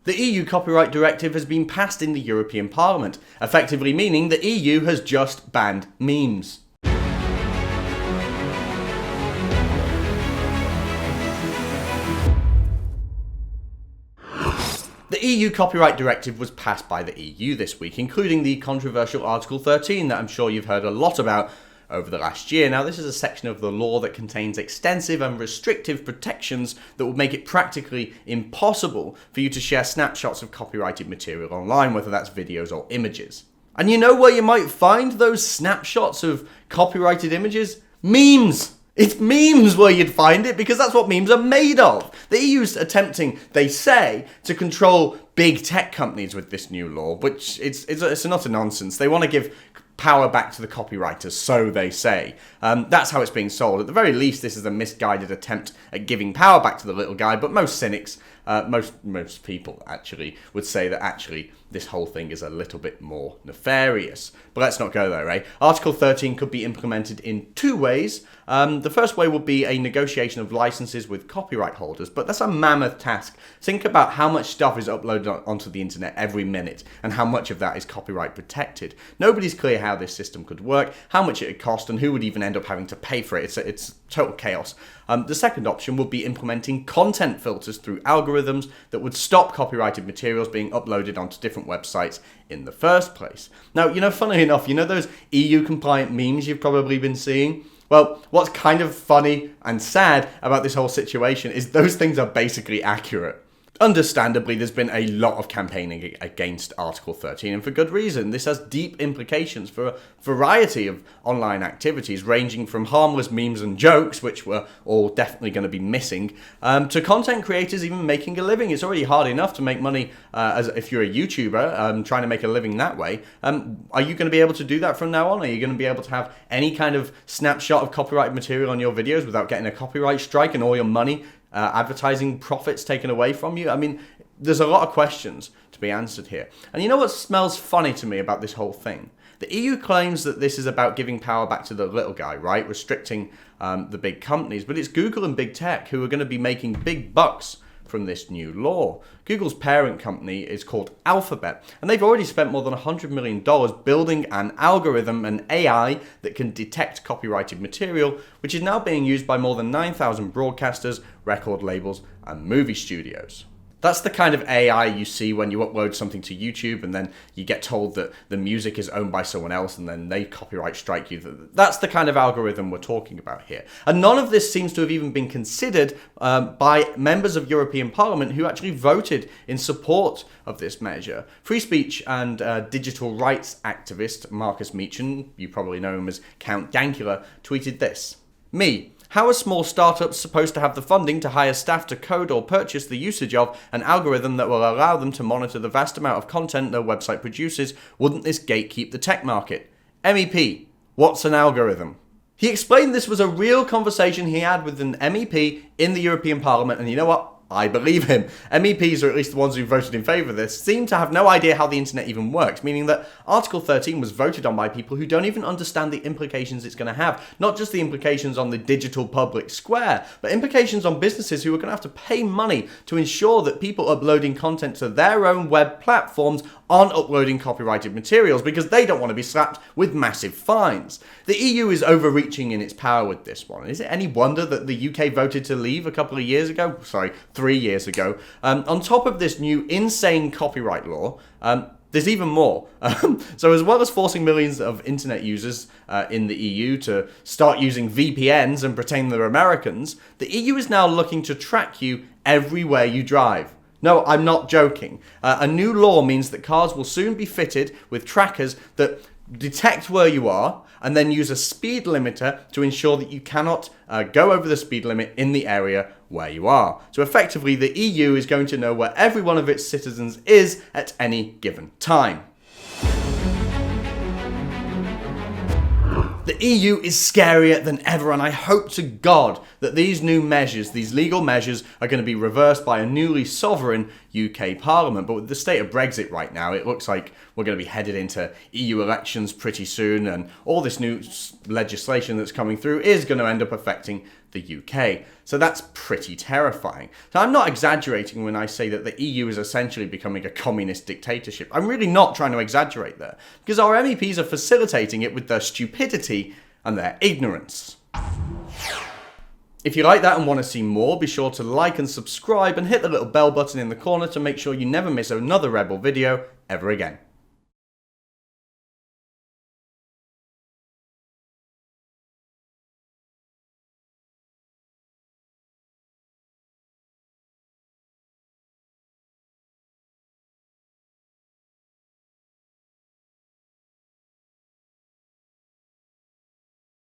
The EU copyright directive has been passed in the European Parliament, effectively meaning the EU has just banned memes. The EU copyright directive was passed by the EU this week, including the controversial Article 13 that I'm sure you've heard a lot about over the last year. Now, this is a section of the law that contains extensive and restrictive protections that will make it practically impossible for you to share snapshots of copyrighted material online, whether that's videos or images. And you know where you might find those snapshots of copyrighted images? Memes! It's memes where you'd find it, because that's what memes are made of. The EU's attempting, they say, to control big tech companies with this new law, which it's not a nonsense. They want to give power back to the copywriters, so they say. That's how it's being sold. At the very least, this is a misguided attempt at giving power back to the little guy, but most cynics, most people actually, would say that actually this whole thing is a little bit more nefarious. But let's not go there, eh? Article 13 could be implemented in two ways. The first way would be a negotiation of licenses with copyright holders, but that's a mammoth task. Think about how much stuff is uploaded onto the internet every minute, and how much of that is copyright protected. Nobody's clear how this system could work, how much it would cost, and who would even end up having to pay for it. It's total chaos. The second option would be implementing content filters through algorithms that would stop copyrighted materials being uploaded onto different websites in the first place. Now, funnily enough, those EU compliant memes you've probably been seeing? Well, what's kind of funny and sad about this whole situation is those things are basically accurate. Understandably, there's been a lot of campaigning against Article 13, and for good reason. This has deep implications for a variety of online activities, ranging from harmless memes and jokes, which we're all definitely going to be missing, to content creators even making a living. It's already hard enough to make money as if you're a YouTuber, trying to make a living that way. Are you going to be able to do that from now on? Are you going to be able to have any kind of snapshot of copyrighted material on your videos without getting a copyright strike and all your money advertising profits taken away from you? I mean, there's a lot of questions to be answered here. And you know what smells funny to me about this whole thing? The EU claims that this is about giving power back to the little guy, right? Restricting the big companies. But it's Google and big tech who are going to be making big bucks from this new law. Google's parent company is called Alphabet, and they've already spent more than $100 million building an algorithm, an AI, that can detect copyrighted material, which is now being used by more than 9,000 broadcasters, record labels, and movie studios. That's the kind of AI you see when you upload something to YouTube and then you get told that the music is owned by someone else and then they copyright strike you. That's the kind of algorithm we're talking about here. And none of this seems to have even been considered by members of European Parliament who actually voted in support of this measure. Free speech and digital rights activist Marcus Meechan, you probably know him as Count Dankula, tweeted this. Me. How are small startups supposed to have the funding to hire staff to code or purchase the usage of an algorithm that will allow them to monitor the vast amount of content their website produces? Wouldn't this gatekeep the tech market? MEP, what's an algorithm? He explained this was a real conversation he had with an MEP in the European Parliament, and you know what? I believe him. MEPs, or at least the ones who voted in favour of this, seem to have no idea how the internet even works, meaning that Article 13 was voted on by people who don't even understand the implications it's going to have. Not just the implications on the digital public square, but implications on businesses who are going to have to pay money to ensure that people uploading content to their own web platforms aren't uploading copyrighted materials, because they don't want to be slapped with massive fines. The EU is overreaching in its power with this one. Is it any wonder that the UK voted to leave a couple of years ago? 3 years ago. On top of this new insane copyright law, there's even more. So as well as forcing millions of internet users in the EU to start using VPNs and pretend they're Americans, the EU is now looking to track you everywhere you drive. No, I'm not joking. A new law means that cars will soon be fitted with trackers that detect where you are and then use a speed limiter to ensure that you cannot go over the speed limit in the area where you are. So effectively, the EU is going to know where every one of its citizens is at any given time. The EU is scarier than ever, and I hope to God that these new measures, these legal measures, are going to be reversed by a newly sovereign UK Parliament. But with the state of Brexit right now, it looks like we're going to be headed into EU elections pretty soon, and all this new legislation that's coming through is going to end up affecting the UK. So that's pretty terrifying. So I'm not exaggerating when I say that the EU is essentially becoming a communist dictatorship. I'm really not trying to exaggerate there, because our MEPs are facilitating it with their stupidity and their ignorance. If you like that and want to see more, be sure to like and subscribe and hit the little bell button in the corner to make sure you never miss another Rebel video ever again.